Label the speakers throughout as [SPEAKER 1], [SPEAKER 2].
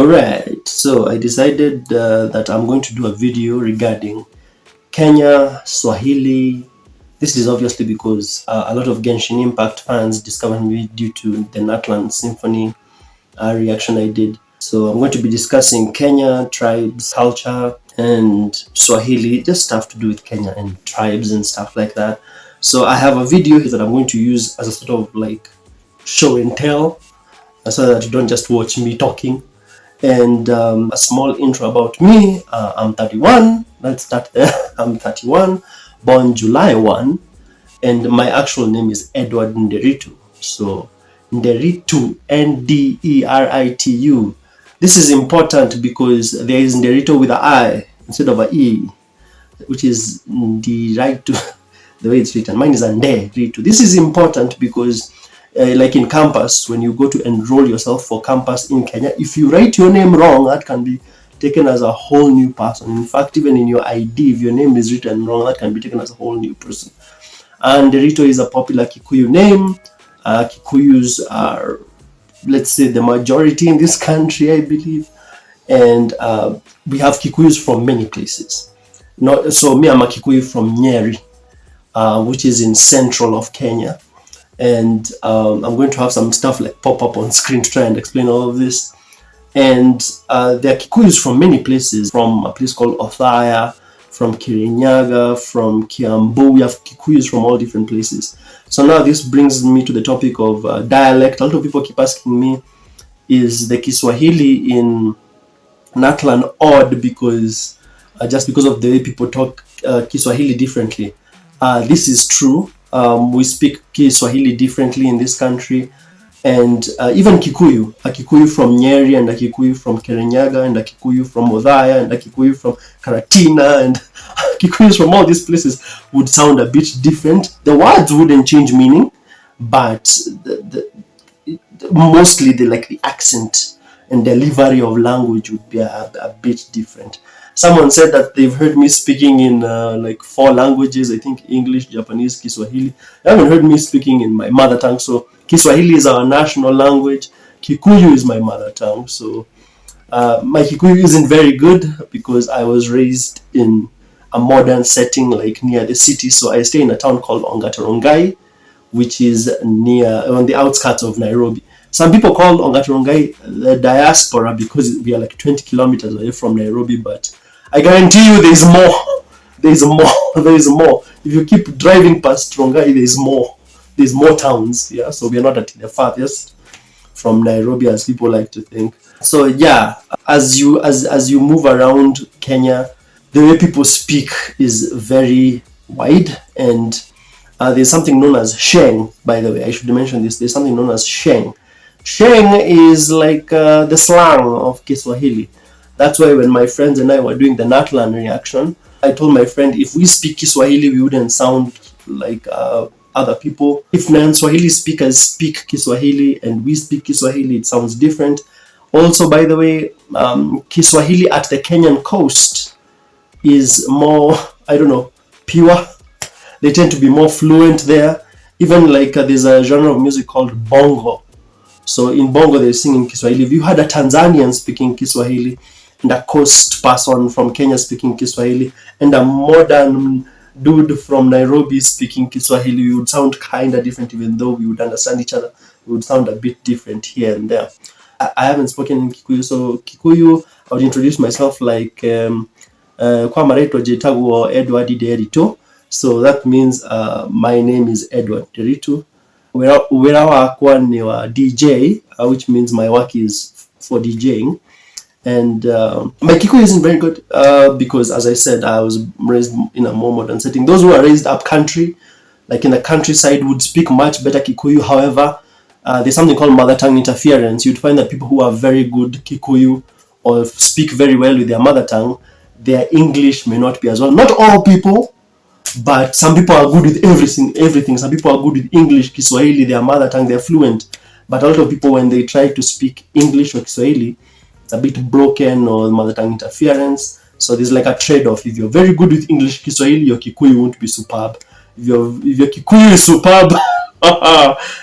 [SPEAKER 1] Alright, so I decided that I'm going to do a video regarding Kenya, Swahili. This is obviously because a lot of Genshin Impact fans discovered me due to the Natlan Symphony reaction I did. So I'm going to be discussing Kenya, tribes, culture, and Swahili, just stuff to do with Kenya and tribes and stuff like that. So I have a video that I'm going to use as a sort of like show and tell, so that you don't just watch me talking. And a small intro about me. I'm 31. Let's start there. I'm 31, born July 1, and my actual name is Edward Nderitu. So Nderitu, Nderitu. This is important because there is Nderitu with an I instead of an E, which is Nderitu, the way it's written. Mine is Nderitu. This is important because like in campus, when you go to enroll yourself for campus in Kenya, if you write your name wrong, that can be taken as a whole new person. In fact, even in your ID, if your name is written wrong, that can be taken as a whole new person. And Derito is a popular Kikuyu name. Kikuyus are, let's say, the majority in this country, I believe. And we have Kikuyus from many places. So me, I'm a Kikuyu from Nyeri, which is in central of Kenya. And I'm going to have some stuff like pop up on screen to try and explain all of this. And there are Kikuyus from many places, from a place called Othaya, from Kirinyaga, from Kiambu. We have Kikuyus from all different places. So now this brings me to the topic of dialect. A lot of people keep asking me, is the Kiswahili in Natlan odd because just because of the way people talk Kiswahili differently? This is true. We speak Kiswahili differently in this country, and even Kikuyu, a Kikuyu from Nyeri, and a Kikuyu from Kirinyaga, and a Kikuyu from Othaya, and a Kikuyu from Karatina, and Kikuyus from all these places would sound a bit different. The words wouldn't change meaning, but mostly the accent and delivery of language would be a bit different. Someone said that they've heard me speaking in like 4 languages. I think English, Japanese, Kiswahili. They haven't heard me speaking in my mother tongue. So Kiswahili is our national language. Kikuyu is my mother tongue. So my Kikuyu isn't very good because I was raised in a modern setting, like near the city. So I stay in a town called Ongatarongai, which is on the outskirts of Nairobi. Some people call Ongatarongai the diaspora because we are like 20 kilometers away from Nairobi, but I guarantee you there's more. There's more. If you keep driving past Rongai, there's more. There's more towns. Yeah, so we are not at the farthest from Nairobi as people like to think. So yeah, as you move around Kenya, the way people speak is very wide, and there's something known as Sheng. By the way, I should mention this. There's something known as Sheng. Sheng is like the slang of Kiswahili. That's why when my friends and I were doing the Natlan reaction, I told my friend if we speak Kiswahili, we wouldn't sound like other people. If non-Swahili speakers speak Kiswahili and we speak Kiswahili, it sounds different. Also, by the way, Kiswahili at the Kenyan coast is more, pure. They tend to be more fluent there. Even there's a genre of music called bongo. So in bongo, they're singing Kiswahili. If you had a Tanzanian speaking Kiswahili, and a coast person from Kenya speaking Kiswahili, and a modern dude from Nairobi speaking Kiswahili, we would sound kind of different, even though we would understand each other. We would sound a bit different here and there. I haven't spoken in Kikuyu, so Kikuyu, I would introduce myself like kwa mareto jetaguo Edward Nderitu. So that means my name is Edward Nderitu. Wera wakwa ni wa DJ, which means my work is for DJing. And my Kikuyu isn't very good because, as I said, I was raised in a more modern setting. Those who are raised up country, like in the countryside, would speak much better Kikuyu. However, there's something called mother tongue interference. You'd find that people who are very good Kikuyu or speak very well with their mother tongue, their English may not be as well. Not all people, but some people are good with everything. Some people are good with English, Kiswahili, their mother tongue, they're fluent. But a lot of people, when they try to speak English or Kiswahili, it's a bit broken or mother tongue interference. So there's like a trade-off. If you're very good with English, Kiswahili, your Kikuyu won't be superb. If your Kikuyu is superb,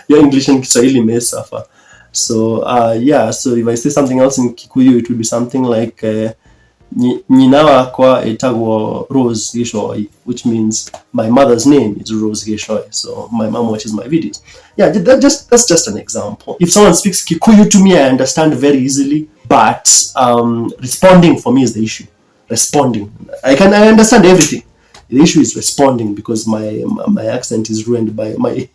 [SPEAKER 1] your English and Kiswahili may suffer. So yeah, so if I say something else in Kikuyu, it would be something like nyina wakwa etagwo Rose Gishoi, which means my mother's name is Rose Gishoi. So my mom watches my videos. Yeah, that's just an example. If someone speaks Kikuyu to me, I understand very easily, but responding for me is the issue. Responding, I understand everything. The issue is responding, because my accent is ruined by my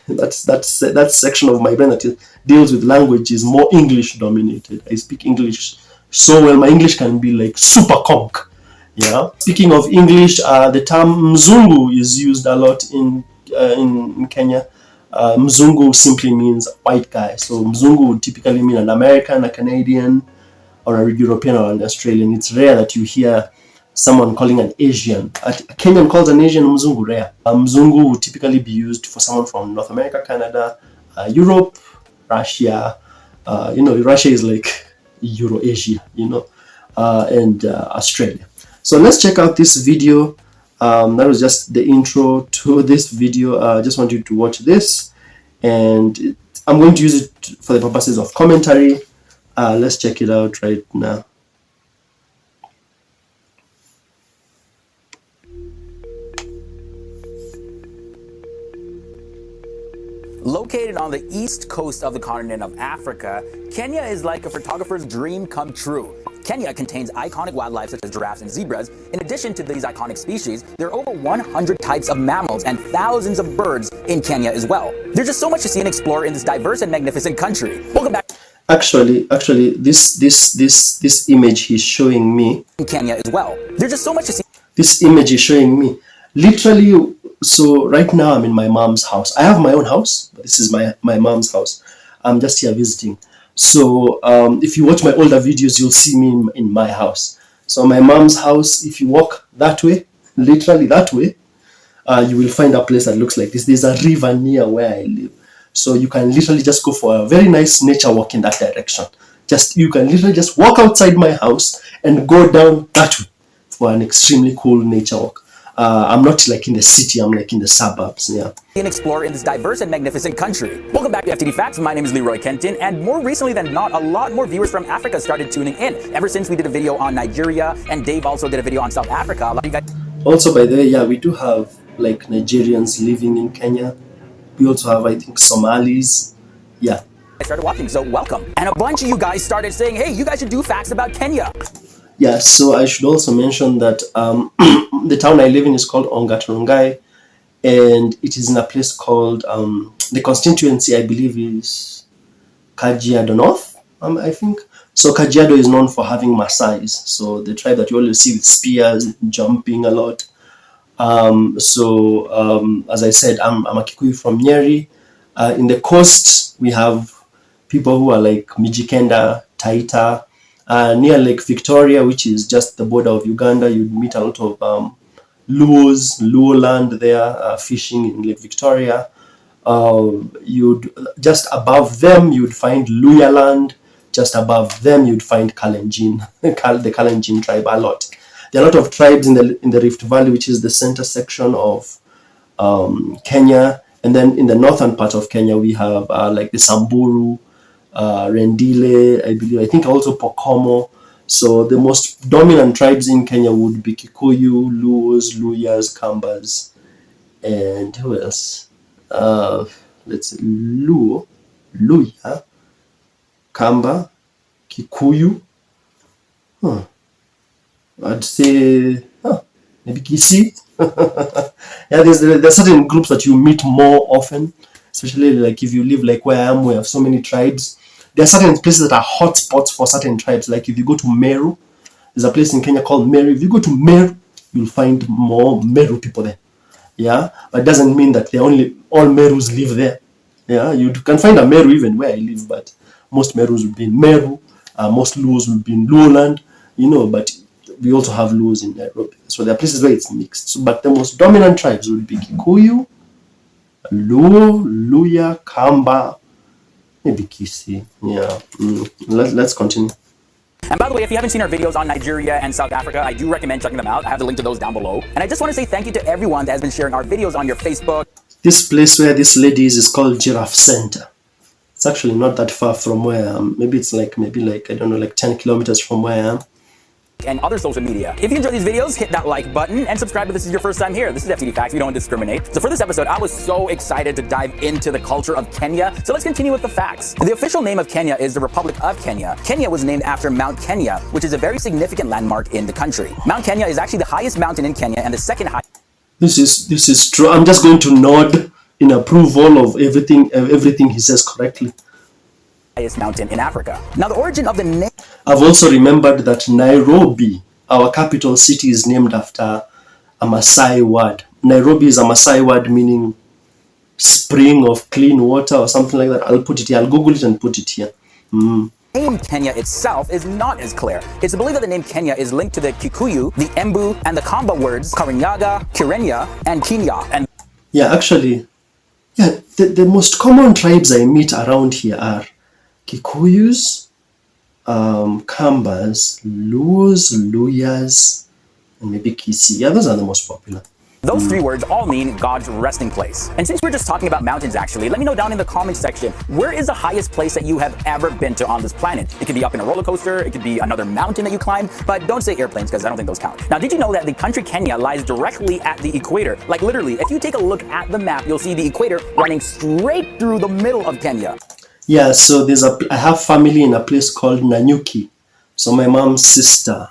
[SPEAKER 1] that section of my brain that deals with language is more English dominated. I speak English so well. My English can be like super conk. Yeah. Speaking of English, the term mzungu is used a lot in Kenya. Mzungu simply means white guy. So mzungu would typically mean an American, a Canadian, or a European, or an Australian. It's rare that you hear someone calling an Asian. A Kenyan calls an Asian mzungu, rare. Mzungu would typically be used for someone from North America, Canada, Europe, Russia. Russia is like Euro-Asia, and Australia. So let's check out this video. That was just the intro to this video. I just want you to watch this, and I'm going to use it for the purposes of commentary. Let's check it out right now.
[SPEAKER 2] Located on the east coast of the continent of Africa, Kenya is like a photographer's dream come true. Kenya contains iconic wildlife such as giraffes and zebras. In addition to these iconic species, there are over 100 types of mammals and thousands of birds in Kenya as well. There's just so much to see and explore in this diverse and magnificent country. Welcome back.
[SPEAKER 1] Actually, this image he's showing me
[SPEAKER 2] in Kenya as well. There's just so much to see.
[SPEAKER 1] This image is showing me literally. So right now I'm in my mom's house. I have my own house, but this is my mom's house. I'm just here visiting. So if you watch my older videos, you'll see me in my house. So my mom's house, if you walk that way, literally that way, you will find a place that looks like this. There's a river near where I live. So you can literally just go for a very nice nature walk in that direction. You can literally just walk outside my house and go down that way for an extremely cool nature walk. I'm not like in the city, I'm like in the suburbs, yeah.
[SPEAKER 2] And explore in this diverse and magnificent country. Welcome back to FTD Facts. My name is Leroy Kenton, and more recently than not, a lot more viewers from Africa started tuning in. Ever since we did a video on Nigeria, and Dave also did a video on South Africa. A lot of you guys.
[SPEAKER 1] Also, by the way, yeah, we do have like Nigerians living in Kenya. We also have, I think, Somalis. Yeah.
[SPEAKER 2] I started watching, so welcome. And a bunch of you guys started saying, hey, you guys should do facts about Kenya.
[SPEAKER 1] Yeah, so I should also mention that the town I live in is called Ongaturungai, and it is in a place called, the constituency I believe is Kajiado North, I think. So Kajiado is known for having Maasais, so the tribe that you always see with spears, jumping a lot. As I said, I'm a Kikuyu from Nyeri. In the coast, we have people who are like Mijikenda, Taita. Near Lake Victoria, which is just the border of Uganda, you'd meet a lot of Luo land there, fishing in Lake Victoria. Just above them, you'd find Luya land. Just above them, you'd find Kalenjin, the Kalenjin tribe a lot. There are a lot of tribes in the Rift Valley, which is the center section of Kenya. And then in the northern part of Kenya, we have like the Samburu, Rendile, I think also Pokomo. So the most dominant tribes in Kenya would be Kikuyu, Luos, Luyas, Kambas, and who else? Let's say Luo, Luya, Kamba, Kikuyu. I'd say maybe Kisi. Yeah, there's certain groups that you meet more often, especially like if you live like where I am, we have so many tribes. There are certain places that are hot spots for certain tribes. Like if you go to Meru, there's a place in Kenya called Meru. If you go to Meru, you'll find more Meru people there. Yeah, but it doesn't mean that all Merus live there. Yeah, you can find a Meru even where I live, but most Merus will be in Meru. Most Luos will be in Luoland. But we also have Luos in Nairobi. So there are places where it's mixed. But the most dominant tribes would be Kikuyu, Luo, Luya, Kamba, maybe Kisi. Yeah. Let's continue.
[SPEAKER 2] And by the way, if you haven't seen our videos on Nigeria and South Africa, I do recommend checking them out. I have the link to those down below. And I just want to say thank you to everyone that has been sharing our videos on your Facebook.
[SPEAKER 1] This place where this lady is called Giraffe Center. It's actually not that far from where I am. Maybe it's like I don't know, like 10 kilometers from where I am.
[SPEAKER 2] And other social media. If you enjoy these videos, hit that like button and subscribe if this is your first time here. This is FTD Facts. We don't discriminate. So for this episode, I was so excited to dive into the culture of Kenya. So let's continue with the facts. The official name of Kenya is the Republic of Kenya. Kenya was named after Mount Kenya, which is a very significant landmark in the country. Mount Kenya is actually the highest mountain in Kenya and the second highest.
[SPEAKER 1] This is true. I'm just going to nod in approval of everything he says correctly.
[SPEAKER 2] Highest mountain in Africa. Now the origin of the name.
[SPEAKER 1] I've also remembered that Nairobi, our capital city, is named after a Maasai word. Nairobi is a Maasai word meaning spring of clean water or something like that. I'll put it here. I'll Google it and put it here.
[SPEAKER 2] The name Kenya itself is not as clear. It's believed that the name Kenya is linked to the Kikuyu, the Embu, and the Kamba words Karinyaga, Kirenya, and Kinya. And
[SPEAKER 1] yeah, actually, yeah, the most common tribes I meet around here are Kikuyus, Kambas, Luos, Luyas, and maybe Kisi. Yeah, those are the most popular.
[SPEAKER 2] Those three words all mean God's resting place. And since we're just talking about mountains, actually, let me know down in the comments section, where is the highest place that you have ever been to on this planet? It could be up in a roller coaster, it could be another mountain that you climbed, but don't say airplanes because I don't think those count. Now, did you know that the country Kenya lies directly at the equator? Like literally, if you take a look at the map, you'll see the equator running straight through the middle of Kenya.
[SPEAKER 1] Yeah, so I have family in a place called Nanyuki. So my mom's sister,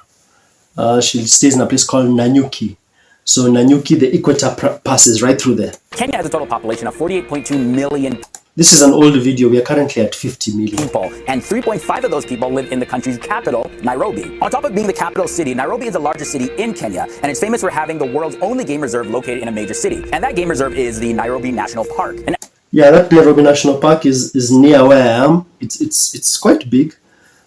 [SPEAKER 1] she stays in a place called Nanyuki. So Nanyuki, the equator passes right through there.
[SPEAKER 2] Kenya has a total population of 48.2 million.
[SPEAKER 1] This is an old video. We are currently at 50 million
[SPEAKER 2] people, and 3.5 of those people live in the country's capital, Nairobi. On top of being the capital city, Nairobi is the largest city in Kenya, and it's famous for having the world's only game reserve located in a major city. And that game reserve is the Nairobi National Park. And
[SPEAKER 1] yeah, that Nairobi National Park is near where I am. It's quite big.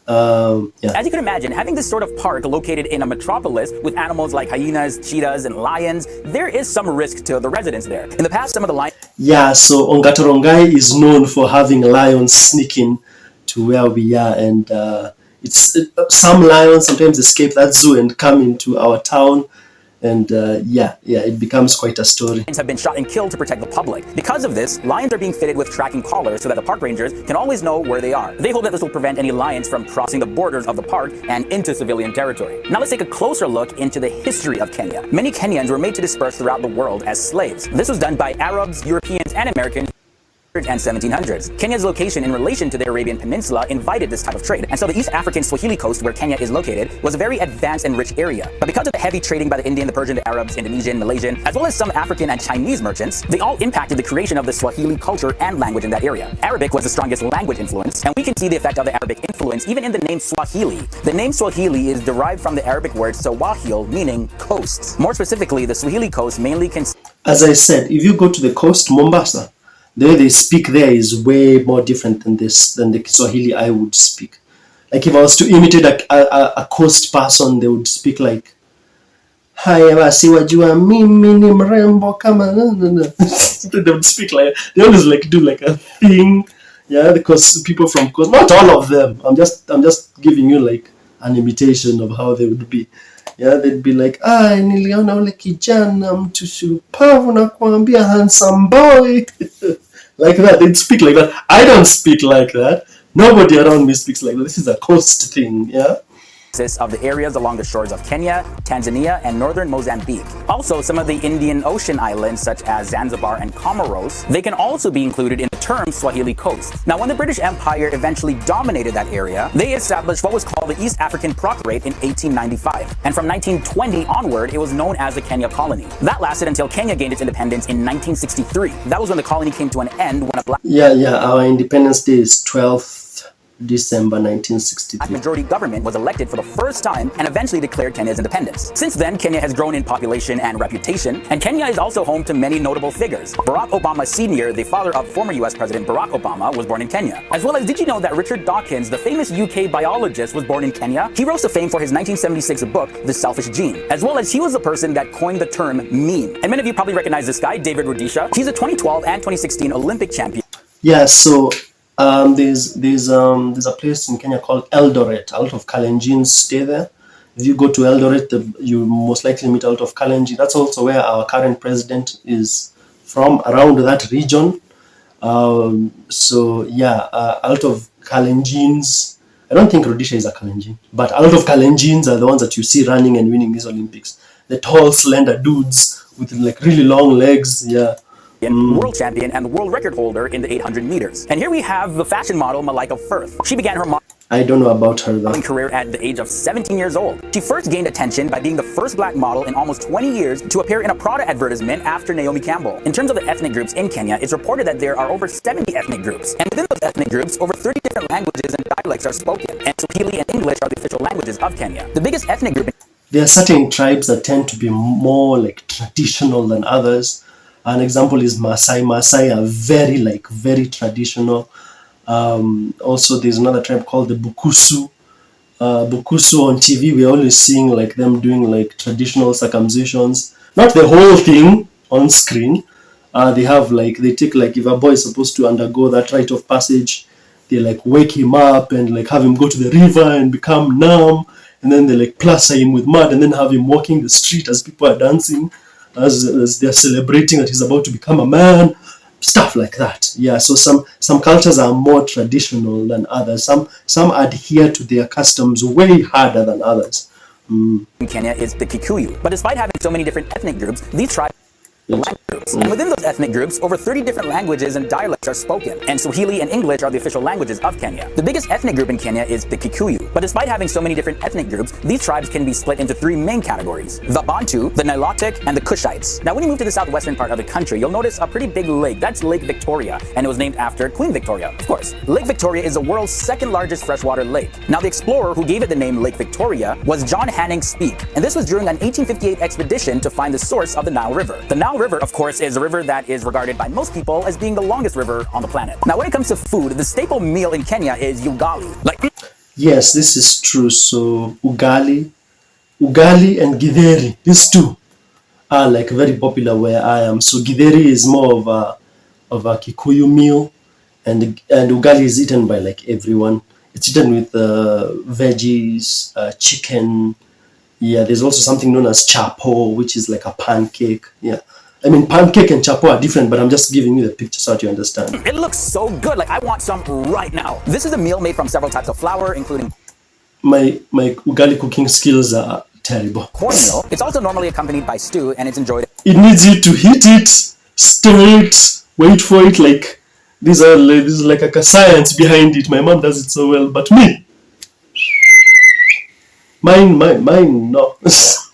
[SPEAKER 1] Yeah.
[SPEAKER 2] As you can imagine, having this sort of park located in a metropolis with animals like hyenas, cheetahs, and lions, there is some risk to the residents there. In the past, some of the lions...
[SPEAKER 1] Yeah, so Ongatorongai is known for having lions sneaking to where we are, and some lions sometimes escape that zoo and come into our town. And it becomes quite a story.
[SPEAKER 2] Lions have been shot and killed to protect the public. Because of this, lions are being fitted with tracking collars so that the park rangers can always know where they are. They hope that this will prevent any lions from crossing the borders of the park and into civilian territory. Now let's take a closer look into the history of Kenya. Many Kenyans were made to disperse throughout the world as slaves. This was done by Arabs, Europeans, and Americans and 1700s. Kenya's location in relation to the Arabian Peninsula invited this type of trade, and so the East African Swahili coast, where Kenya is located, was a very advanced and rich area. But because of the heavy trading by the Indian, the Persian, the Arabs, Indonesian, Malaysian, as well as some African and Chinese merchants, they all impacted the creation of the Swahili culture and language in that area. Arabic was the strongest language influence, and we can see the effect of the Arabic influence even in the name Swahili. The name Swahili is derived from the Arabic word Sawahil, meaning coasts. More specifically, the Swahili coast mainly consists...
[SPEAKER 1] As I said, if you go to the coast, Mombasa, the way they speak there is way more different than the Swahili I would speak. Like if I was to imitate a coast person, they would speak like, haya basi wajua mimi ni mrembo kama they would speak like, they always like do like a thing, yeah, because people from coast, not all of them, I'm just giving you like an imitation of how they would be. Yeah, they'd be like, niliona ule kijana mtu shupavu na kuambia handsome boy. Like that, they'd speak like that. I don't speak like that. Nobody around me speaks like that. This is a coast thing, yeah?
[SPEAKER 2] Of the areas along the shores of Kenya, Tanzania, and northern Mozambique. Also, some of the Indian Ocean islands, such as Zanzibar and Comoros, they can also be included in the term Swahili coast. Now, when the British Empire eventually dominated that area, they established what was called the East African Proctorate in 1895. And from 1920 onward, it was known as the Kenya Colony. That lasted until Kenya gained its independence in 1963. That was when the colony came to an end when a black...
[SPEAKER 1] Yeah, our Independence Day is 12th December 1963.
[SPEAKER 2] Majority government was elected for the first time and eventually declared Kenya's independence. Since then, Kenya has grown in population and reputation, and Kenya is also home to many notable figures. Barack Obama Sr., the father of former US President Barack Obama, was born in Kenya. As well as, did you know that Richard Dawkins, the famous UK biologist, was born in Kenya? He rose to fame for his 1976 book, The Selfish Gene. As well as he was the person that coined the term meme. And many of you probably recognize this guy, David Rudisha. He's a 2012 and 2016 Olympic champion.
[SPEAKER 1] Yeah, so there's a place in Kenya called Eldoret. A lot of Kalenjins stay there. If you go to Eldoret, you most likely meet a lot of Kalenjin. That's also where our current president is from, around that region. So yeah, a lot of Kalenjins. I don't think Rhodesia is a Kalenjin, but a lot of Kalenjins are the ones that you see running and winning these Olympics. The tall, slender dudes with like really long legs. Yeah.
[SPEAKER 2] World champion and world record holder in the 800 meters. And here we have the fashion model Malika Firth. She began her
[SPEAKER 1] I don't know about her though.
[SPEAKER 2] career at the age of 17 years old. She first gained attention by being the first black model in almost 20 years to appear in a Prada advertisement after Naomi Campbell. In terms of the ethnic groups in Kenya, it's reported that there are over 70 ethnic groups. And within those ethnic groups, over 30 different languages and dialects are spoken. And Swahili and English are the official languages of Kenya. The biggest ethnic group
[SPEAKER 1] There are certain tribes that tend to be more like traditional than others. An example is Maasai. Maasai are very traditional. Also, there's another tribe called the Bukusu. Bukusu on TV, we're always seeing like them doing like traditional circumcisions. Not the whole thing on screen. They have like, they take like, if a boy is supposed to undergo that rite of passage, they like wake him up and like have him go to the river and become numb. And then they like plaster him with mud and then have him walking the street as people are dancing, as they're celebrating that he's about to become a man. Stuff like that. Yeah, so some cultures are more traditional than others. Some adhere to their customs way harder than others.
[SPEAKER 2] in Kenya is the Kikuyu. But despite having so many different ethnic groups, these tribes language groups. And within those ethnic groups, over 30 different languages and dialects are spoken, and Swahili and English are the official languages of Kenya. The biggest ethnic group in Kenya is the Kikuyu, but despite having so many different ethnic groups, these tribes can be split into three main categories: the Bantu, the Nilotic, and the Kushites. Now when you move to the southwestern part of the country, you'll notice a pretty big lake. That's Lake Victoria, and it was named after Queen Victoria, of course. Lake Victoria is the world's second largest freshwater lake. Now the explorer who gave it the name Lake Victoria was John Hanning Speke, and this was during an 1858 expedition to find the source of the Nile River. The Nile River, of course, is a river that is regarded by most people as being the longest river on the planet. Now when it comes to food, the staple meal in Kenya is ugali.
[SPEAKER 1] Yes, this is true. So ugali and githeri, these two are like very popular where I am. So githeri is more of a Kikuyu meal, and ugali is eaten by like everyone. It's eaten with veggies, chicken. Yeah, there's also something known as chapo, which is like a pancake. Yeah, I mean, pancake and chapo are different, but I'm just giving you the picture so that you understand.
[SPEAKER 2] It looks so good. Like, I want some right now. This is a meal made from several types of flour, including
[SPEAKER 1] My ugali cooking skills are terrible.
[SPEAKER 2] cornmeal. It's also normally accompanied by stew, and it's enjoyed.
[SPEAKER 1] It needs you to heat it, stir it, wait for it. Like this is like a science behind it. My mom does it so well, but me, mine, no.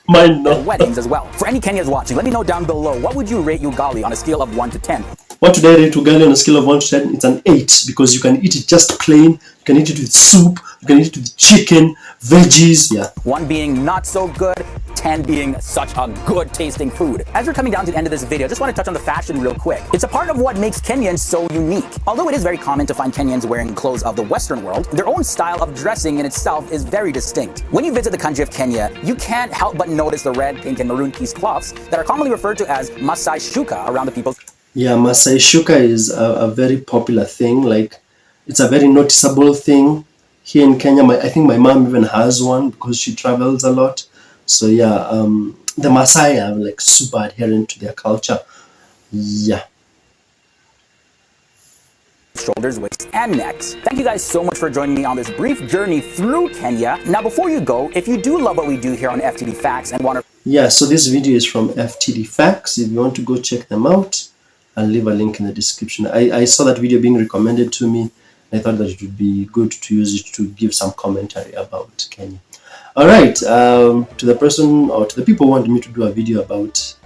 [SPEAKER 1] Mine, no.
[SPEAKER 2] Weddings as well. For any Kenyans watching, let me know down below, what would you rate ugali on a scale of 1 to 10?
[SPEAKER 1] What would I rate ugali on a scale of 1 to 10? It's an 8, because you can eat it just plain. You can eat it with soup. You can eat it with chicken, veggies. Yeah.
[SPEAKER 2] 1 being not so good, 10 being such a good tasting food. As we're coming down to the end of this video, I just want to touch on the fashion real quick. It's a part of what makes Kenyans so unique. Although it is very common to find Kenyans wearing clothes of the Western world, their own style of dressing in itself is very distinct. When you visit the country of Kenya, you can't help but notice the red, pink, and maroon piece cloths that are commonly referred to as Masai Shuka around the people's.
[SPEAKER 1] Yeah, Masai Shuka is a very popular thing. Like, it's a very noticeable thing here in Kenya. I think my mom even has one because she travels a lot. So yeah, the Masai are like super adherent to their culture. Yeah.
[SPEAKER 2] Shoulders, waists, and necks. Thank you guys so much for joining me on this brief journey through Kenya. Now before you go, if you do love what we do here on FTD Facts and want to...
[SPEAKER 1] Yeah, so this video is from FTD Facts. If you want to go check them out, I'll leave a link in the description. I saw that video being recommended to me. I thought that it would be good to use it to give some commentary about Kenya. All right, to the person or to the people who wanted me to do a video about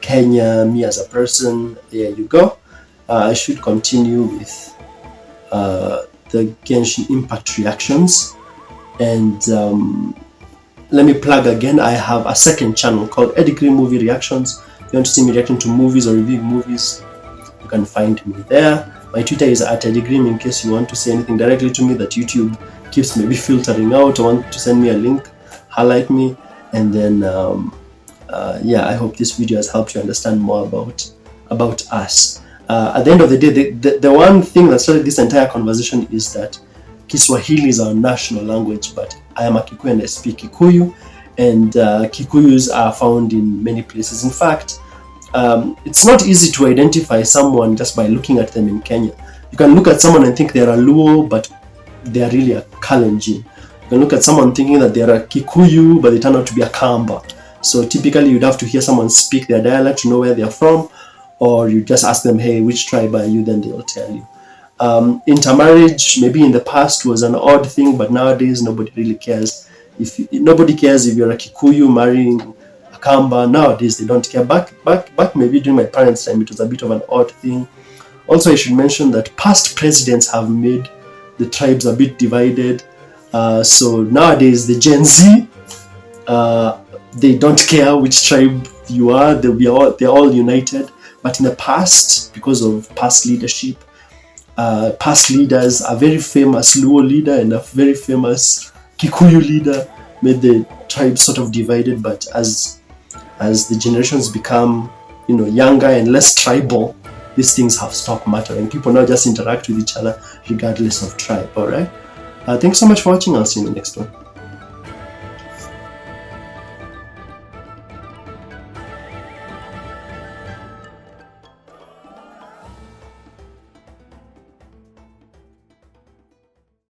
[SPEAKER 1] Kenya, me as a person, there you go. I should continue with the Genshin Impact reactions. And let me plug again, I have a second channel called Edigree Movie Reactions. If you want to see me reacting to movies or reviewing movies, you can find me there. My Twitter is @Edigree in case you want to say anything directly to me that YouTube keeps maybe filtering out, or want to send me a link, highlight me. And then yeah, I hope this video has helped you understand more about us. At the end of the day, the one thing that started this entire conversation is that Kiswahili is our national language, but I am a Kikuyu and I speak Kikuyu, and Kikuyus are found in many places. In fact, it's not easy to identify someone just by looking at them in Kenya. You can look at someone and think they're a Luo, but they are really a Kalenjin. You can look at someone thinking that they're a Kikuyu, but they turn out to be a Kamba. So typically you'd have to hear someone speak their dialect to know where they're from, or you just ask them, hey, which tribe are you? Then they'll tell you. Intermarriage, maybe in the past, was an odd thing, but nowadays nobody really cares. Nobody cares if you're a Kikuyu marrying a Kamba. Nowadays they don't care. Back maybe during my parents' time, it was a bit of an odd thing. Also, I should mention that past presidents have made the tribes a bit divided. So nowadays the Gen Z, they don't care which tribe you are. They're all united. But in the past, because of past leadership, past leaders, a very famous Luo leader and a very famous Kikuyu leader made the tribe sort of divided. But as the generations become, younger and less tribal, these things have stopped mattering. People now just interact with each other regardless of tribe. All right. Thanks so much for watching. I'll see you in the next one.